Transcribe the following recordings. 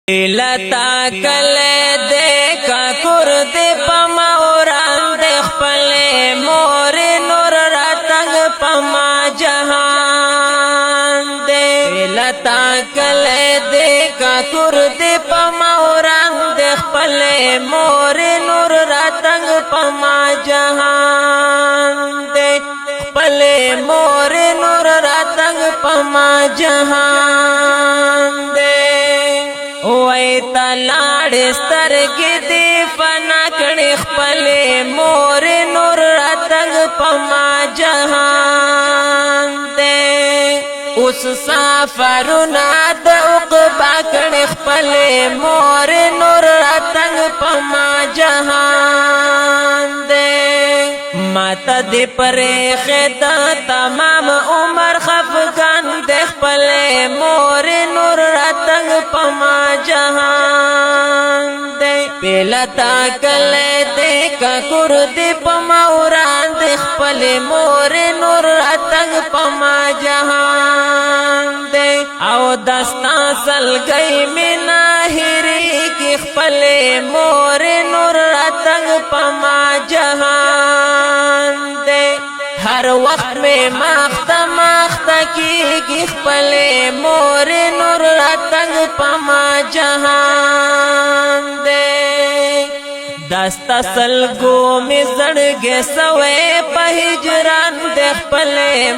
لتا کله دې کا کور دې پما اوران دې خپل مور نور راتنګ پما جهان دې لتا کله دې کا کور دې پما اوران دې خپل مور نور راتنګ پما جهان دې خپل مور نور راتنګ پما جهان وای تلاړ سترګې دې فنا کړې خپل مور نور راتنګ پما جهان دې اوس سفرونه د عقبا کړې خپل مور نور راتنګ پما جهان دې ماته دې پرې خدا تمام عمر خفقان دې خپل مور نور راتنګ پما جهان دې پلتا کله دې کا کور دې پما اوران دې خپل مور نور راتنګ پما جهان دې او دستا سلګي مینا هري کې خپل مور نور راتنګ پما جهان دې ہر وقت میں ماختا کی خپل مور نور راتنګ پما جهان دے داستا سلگو میں زړګې سوې په هجران دے خپل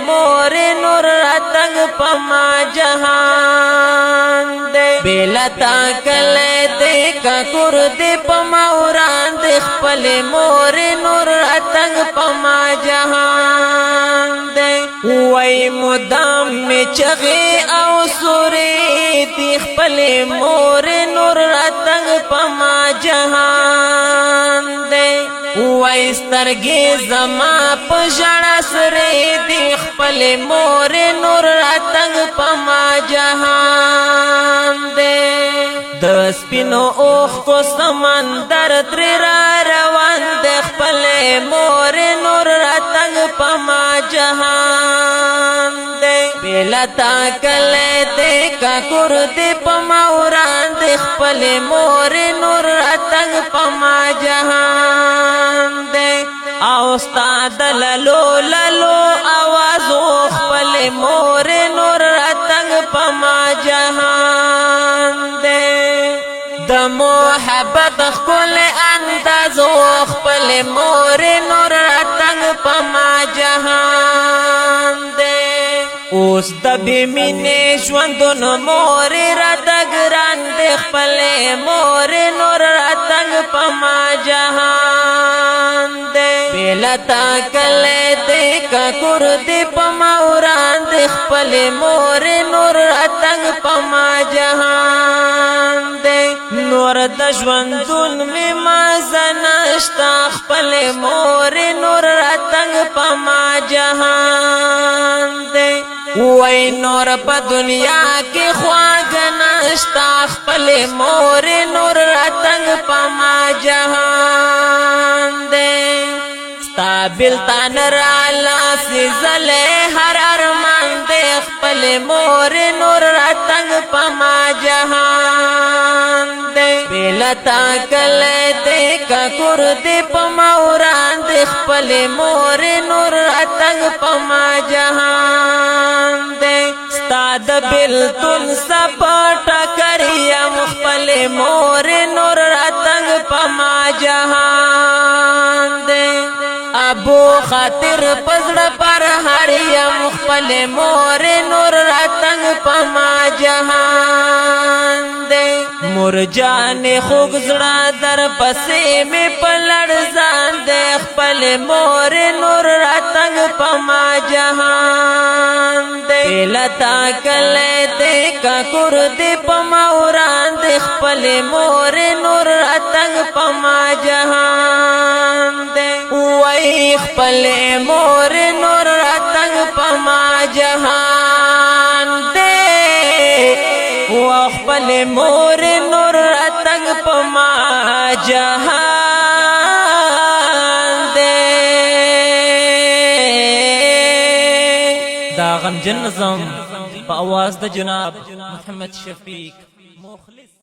مور نور راتنګ پما جهان دے بلتا کله دې کا کور دې پما اوران دې خپل مور نور راتنګ پما جهان دې وای مدام می چغې او سورې دې خپل مور نور راتنګ پما جهان دې وای سترګې زما په ژړا سره دې خپل مور نور راتنګ پما جهان دې د سپینو اوخ کو سمندر تر را روان دې خپل مور نور راتنګ پما جهان دې بلتا کله دې کا کور دې پما اوران دې خپل مور نور راتنګ پما جهان دې او استاد للو للو आवाज خپل مور نور راتنګ پما جهان دې د محبت خپل انداز خپل مور نور راتنګ پما جهان دې اوس د بمینې ژوندون مور راتګران دې خپل مور نور راتنګ پما جهان دې بلتا کله دې کا کور دې پما اوران دې خپل مور نور راتنګ پما جهان دې نور د ژوندون می مازه نشتا خپل مور نور راتنګ پما جهان دې وای نور په دنیا کې خواږ نشتا خپل مور نور راتنګ پما جهان دې ستابل تان را لاس زله هر ارمان دې خپل مور نور راتنګ پما جهان دې بلتا کله دې کا کور دې پما اوران دې خپل مور نور راتنګ پما جهان دې ستاد بلتون سپټ کریا خپل مور نور راتنګ پما جهان دې ابو خاطر پزړه پر هریا خپل مور نور راتنګ پما جهان دې مور جان خوږ زړه در پسې می پلړ ځان دې خپل مور نور راتنګ پما جهان دې لتا کله دې کا کور دې پما اوران دې خپل مور نور راتنګ پما جهان دې وای خپل مور نور راتنګ پما جهان دې خپل مور نور راتنګ پما جهان دې دا غمجن نظم په आवाज د جناب محمد شفیق مخلص